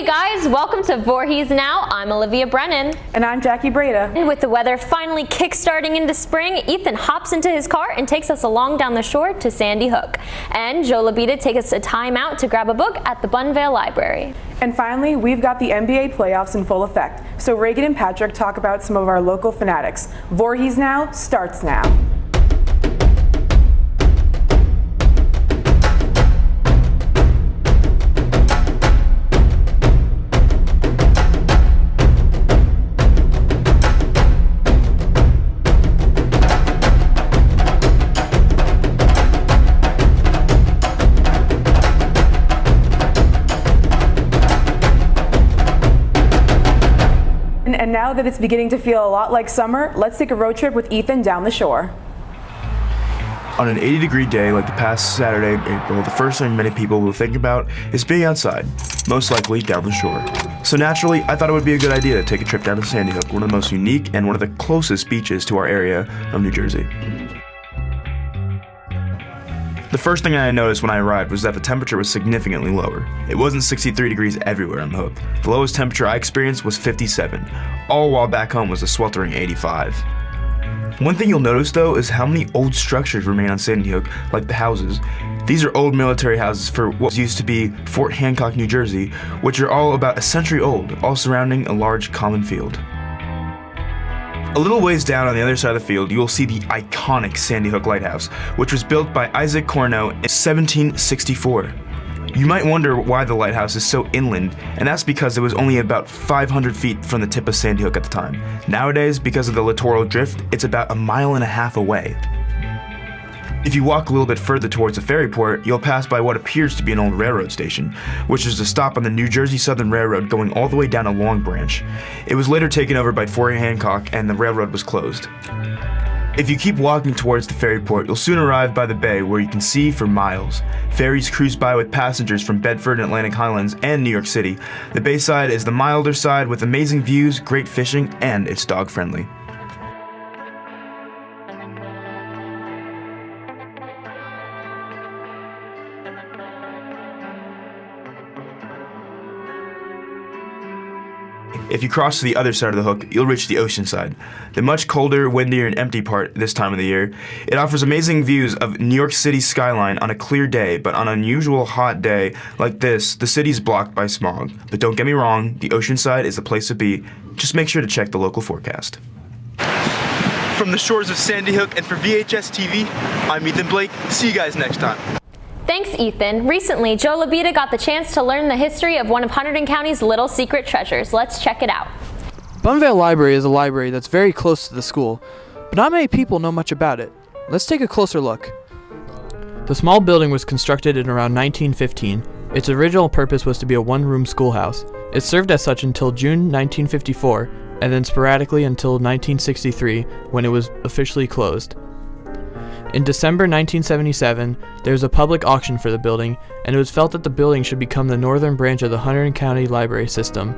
Hey guys, welcome to Voorhees Now. I'm Olivia Brennan. And I'm Jackie Breda. And with the weather finally kick-starting into spring, Ethan hops into his car and takes us along down the shore to Sandy Hook. And Joe Labita takes us a time out to grab a book at the Bunnvale Library. And finally, we've got the NBA playoffs in full effect. So Reagan and Patrick talk about some of our local fanatics. Voorhees Now starts now. And now that it's beginning to feel a lot like summer, let's take a road trip with Ethan down the shore. On an 80-degree day like the past Saturday in April, the first thing many people will think about is being outside, most likely down the shore. So naturally, I thought it would be a good idea to take a trip down to Sandy Hook, one of the most unique and one of the closest beaches to our area of New Jersey. The first thing I noticed when I arrived was that the temperature was significantly lower. It wasn't 63 degrees everywhere on the hook. The lowest temperature I experienced was 57, all while back home was a sweltering 85. One thing you'll notice though is how many old structures remain on Sandy Hook, like the houses. These are old military houses for what used to be Fort Hancock, New Jersey, which are all about a century old, all surrounding a large common field. A little ways down on the other side of the field, you will see the iconic Sandy Hook Lighthouse, which was built by Isaac Corneau in 1764. You might wonder why the lighthouse is so inland, and that's because it was only about 500 feet from the tip of Sandy Hook at the time. Nowadays, because of the littoral drift, it's about 1.5 miles away. If you walk a little bit further towards the ferry port, you'll pass by what appears to be an old railroad station, which is a stop on the New Jersey Southern Railroad going all the way down a Long Branch. It was later taken over by Fort Hancock and the railroad was closed. If you keep walking towards the ferry port, you'll soon arrive by the bay where you can see for miles. Ferries cruise by with passengers from Bedford and Atlantic Highlands and New York City. The bayside is the milder side with amazing views, great fishing, and it's dog friendly. If you cross to the other side of the hook, you'll reach the ocean side, the much colder, windier, and empty part this time of the year. It offers amazing views of New York City's skyline on a clear day, but on an unusual hot day like this, the city's blocked by smog. But don't get me wrong, the ocean side is the place to be. Just make sure to check the local forecast. From the shores of Sandy Hook and for VHSTV, I'm Ethan Blake. See you guys next time. Thanks, Ethan. Recently, Joe Labita got the chance to learn the history of one of Hunterdon County's little secret treasures. Let's check it out. Bunnvale Library is a library that's very close to the school, but not many people know much about it. Let's take a closer look. The small building was constructed in around 1915. Its original purpose was to be a one-room schoolhouse. It served as such until June 1954, and then sporadically until 1963, when it was officially closed. In December 1977, there was a public auction for the building, and it was felt that the building should become the northern branch of the Hunterdon County Library System.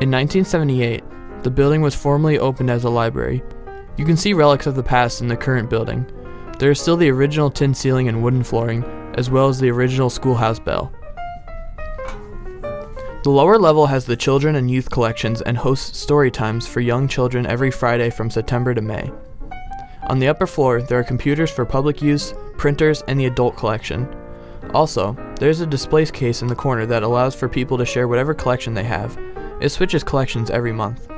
In 1978, the building was formally opened as a library. You can see relics of the past in the current building. There is still the original tin ceiling and wooden flooring, as well as the original schoolhouse bell. The lower level has the children and youth collections and hosts story times for young children every Friday from September to May. On the upper floor, there are computers for public use, printers, and the adult collection. Also, there's a display case in the corner that allows for people to share whatever collection they have. It switches collections every month.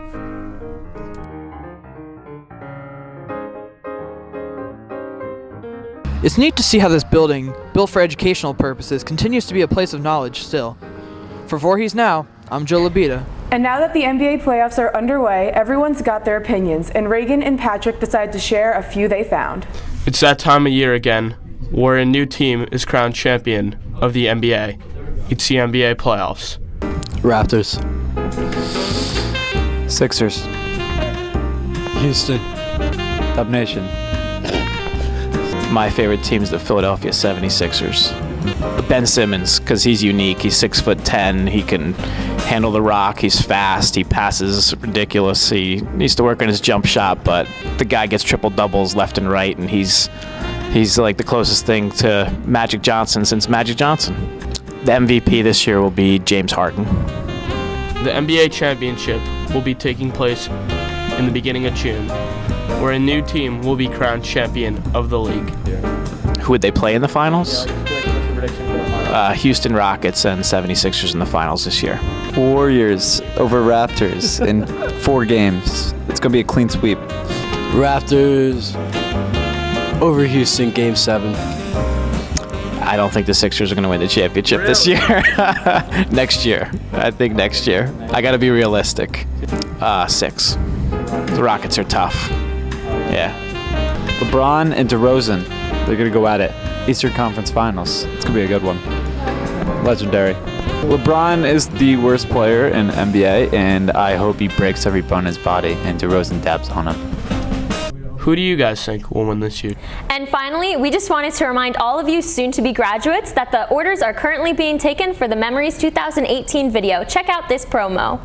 It's neat to see how this building, built for educational purposes, continues to be a place of knowledge still. For Voorhees Now, I'm Joe Labita. And now that the NBA playoffs are underway, everyone's got their opinions, and Reagan and Patrick decided to share a few they found. It's that time of year again, where a new team is crowned champion of the NBA. It's the NBA playoffs. Raptors. Sixers. Houston. Dub Nation. My favorite team is the Philadelphia 76ers. Ben Simmons, because he's unique. He's 6'10". He can handle the rock. He's fast. He passes ridiculous. He needs to work on his jump shot, but the guy gets triple doubles left and right, and he's like the closest thing to Magic Johnson since Magic Johnson. The MVP this year will be James Harden. The NBA championship will be taking place in the beginning of June, where a new team will be crowned champion of the league. Who would they play in the finals? Houston Rockets and 76ers in the finals this year. Warriors over Raptors in 4 games. It's going to be a clean sweep. Raptors over Houston, Game 7. I don't think the Sixers are going to win the championship this year. Next year. I think next year. I got to be realistic. 6. The Rockets are tough. Yeah. LeBron and DeRozan, they're going to go at it. Eastern Conference Finals. It's going to be a good one. Legendary. LeBron is the worst player in NBA, and I hope he breaks every bone in his body and DeRozan dabs on him. Who do you guys think will win this year? And finally, we just wanted to remind all of you soon-to-be graduates that the orders are currently being taken for the Memories 2018 video. Check out this promo.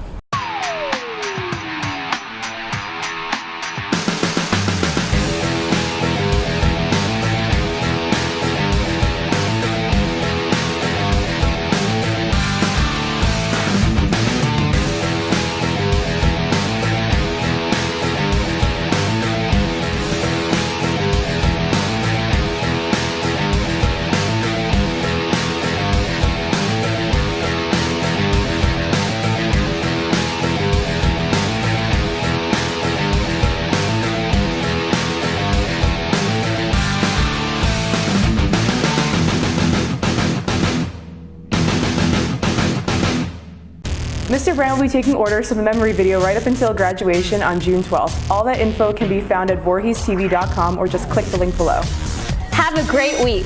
Mr. Brown will be taking orders for the memory video right up until graduation on June 12th. All that info can be found at VoorheesTV.com or just click the link below. Have a great week.